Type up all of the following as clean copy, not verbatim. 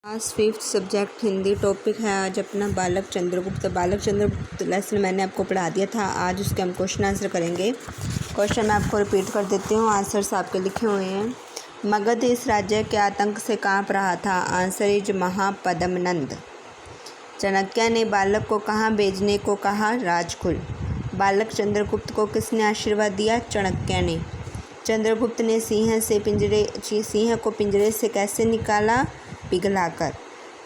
Class 5th subject Hindi topic है आज अपना बालक चंद्रगुप्त। बालक चंद्रगुप्त लेसन मैंने आपको पढ़ा दिया था। आज उसके हम क्वेश्चन आंसर करेंगे। क्वेश्चन मैं आपको रिपीट कर देती हूँ, आंसर्स आपके लिखे हुए हैं। मगध इस राज्य के आतंक से कांप रहा था। Answer is Mahapadmananda. चाणक्य ने बालक को कहाँ भेजने को कहा? राजकुल। बालक चंद्रगुप्त को किसने आशीर्वाद दिया? चाणक्य ने। चंद्रगुप्त ने सिंह को पिंजरे से कैसे निकाला? पिघलाकर।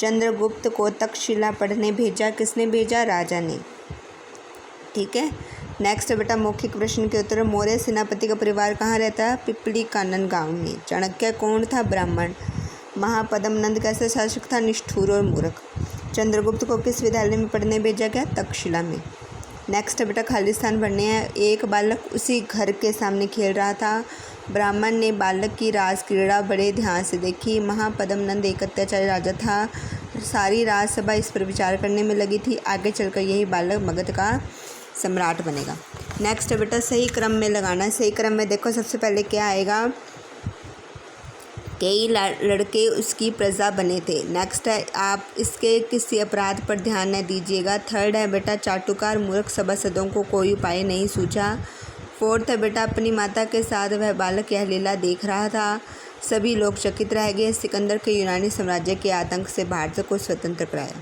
चंद्रगुप्त को तक्षशिला पढ़ने भेजा, किसने भेजा? राजा ने। ठीक है। नेक्स्ट बेटा मौखिक प्रश्न के उत्तर। मौर्य सेनापति का परिवार कहाँ रहता है? पिपली कानन गांव में। चाणक्य कौन था? ब्राह्मण। महापद्मनंद कैसा शासक था? निष्ठुर और मूर्ख। चंद्रगुप्त को किस विद्यालय में पढ़ने भेजा गया? तक्षशिला में। नेक्स्ट बेटा खाली स्थान भरने हैं। एक बालक उसी घर के सामने खेल रहा था। ब्राह्मण ने बालक की राज क्रीड़ा बड़े ध्यान से देखी। महापद्मनंद एक अत्याचारी राजा था। सारी राजसभा इस पर विचार करने में लगी थी। आगे चलकर यही बालक मगध का सम्राट बनेगा। नेक्स्ट बेटा सही क्रम में लगाना है। सही क्रम में देखो सबसे पहले क्या आएगा? कई लड़के उसकी प्रजा बने थे। नेक्स्ट है आप इसके किसी अपराध पर ध्यान न दीजिएगा। थर्ड है बेटा चाटुकार मूर्ख सभासदों को कोई उपाय नहीं सूझा। फोर्थ है बेटा अपनी माता के साथ वह बालक यह लीला देख रहा था। सभी लोग चकित रह गए। सिकंदर के यूनानी साम्राज्य के आतंक से भारत को स्वतंत्र कराया।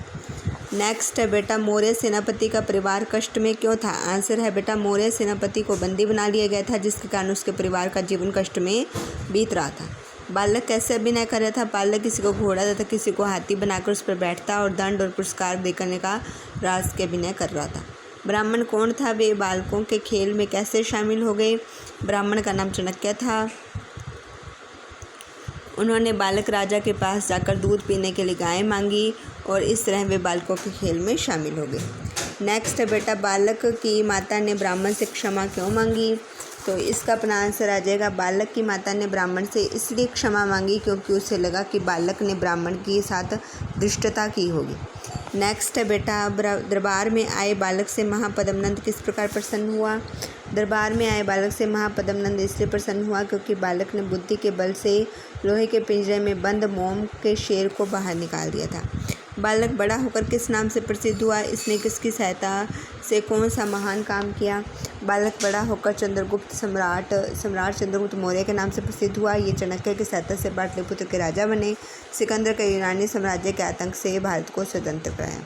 नेक्स्ट है बेटा मौर्य सेनापति का परिवार कष्ट में क्यों था? आंसर है बेटा मौर्य सेनापति को बंदी बना लिया गया था, जिसके कारण उसके परिवार का जीवन कष्ट में बीत रहा था। बालक कैसे अभिनय कर रहा था? बालक किसी को घोड़ा तथा किसी को हाथी बनाकर उस पर बैठता और दंड और पुरस्कार देकर का राज के अभिनय कर रहा था। ब्राह्मण कौन था? वे बालकों के खेल में कैसे शामिल हो गए? ब्राह्मण का नाम चाणक्य था। उन्होंने बालक राजा के पास जाकर दूध पीने के लिए गाय मांगी और इस तरह वे बालकों के खेल में शामिल हो गए। नेक्स्ट है बेटा बालक की माता ने ब्राह्मण से क्षमा क्यों मांगी? तो इसका अपना आंसर आ जाएगा बालक की माता ने ब्राह्मण से इसलिए क्षमा मांगी क्योंकि उसे लगा कि बालक ने ब्राह्मण के साथ दुष्टता की होगी। नेक्स्ट है बेटा दरबार में आए बालक से महापद्मनंद किस प्रकार प्रसन्न हुआ? दरबार में आए बालक से महापद्मनंद इसलिए प्रसन्न हुआ क्योंकि बालक ने बुद्धि के बल से लोहे के पिंजरे में बंद मोम के शेर को बाहर निकाल दिया था। बालक बड़ा होकर किस नाम से प्रसिद्ध हुआ? इसने किसकी सहायता से कौन सा महान काम किया? बालक बड़ा होकर सम्राट चंद्रगुप्त मौर्य के नाम से प्रसिद्ध हुआ। ये चाणक्य की सहायता से पाटलिपुत्र के राजा बने। सिकंदर के यूनानी साम्राज्य के आतंक से भारत को स्वतंत्र कराया।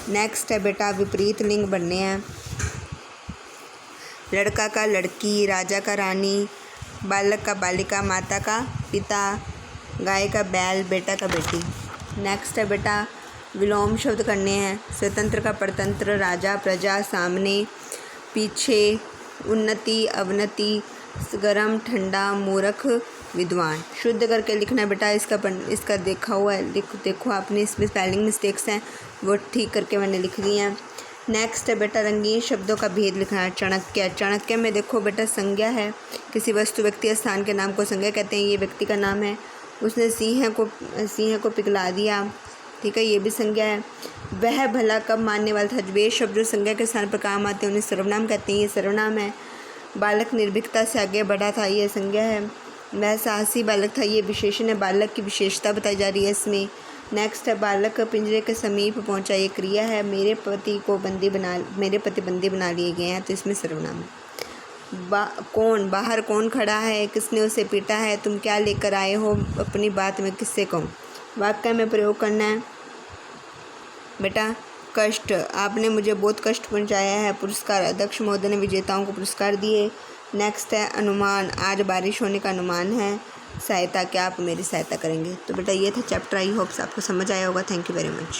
नेक्स्ट है बेटा विपरीत लिंग बनने हैं। लड़का का लड़की, राजा का रानी, बालक का बालिका, माता का पिता, गाय का बैल, बेटा का बेटी। नेक्स्ट है बेटा विलोम शब्द करने हैं। स्वतंत्र का परतंत्र, राजा, प्रजा, सामने, पीछे, उन्नति, अवनति, गरम, ठंडा, मूर्ख, विद्वान। शुद्ध करके लिखना है बेटा। इसका देखा हुआ है, देखो आपने इसमें स्पेलिंग मिस्टेक्स हैं वो ठीक करके मैंने लिख दी हैं। नेक्स्ट है बेटा रंगीन शब्दों का भेद लिखना है। चाणक्य, चाणक्य में देखो बेटा संज्ञा है। किसी वस्तु, व्यक्ति या स्थान के नाम को संज्ञा कहते हैं। ये व्यक्ति का नाम है। उसने सिंह को पिघला दिया, ठीक है, ये भी संज्ञा है। वह भला कब मानने वाला था? वे शब्द जो संज्ञा के स्थान पर काम आते हैं उन्हें सर्वनाम कहते हैं। ये सर्वनाम है। बालक निर्भीकता से आगे बढ़ा था, ये संज्ञा है। वह साहसी बालक था, ये विशेषण है। बालक की विशेषता बताई जा रही है इसमें। नेक्स्ट है बालक पिंजरे के समीप पहुंचा, ये क्रिया है। मेरे पति बंदी बना लिए गए हैं, तो इसमें सर्वनाम है। कौन बाहर कौन खड़ा है? किसने उसे पीटा है? तुम क्या लेकर आए हो? अपनी बात में किससे कहूँ? वाक्य में प्रयोग करना है बेटा। कष्ट, आपने मुझे बहुत कष्ट पहुंचाया है। पुरस्कार, अध्यक्ष महोदय ने विजेताओं को पुरस्कार दिए। नेक्स्ट है अनुमान, आज बारिश होने का अनुमान है। सहायता, क्या आप मेरी सहायता करेंगे? तो बेटा ये था चैप्टर। आई होप्स आपको समझ आया होगा। Thank you very much.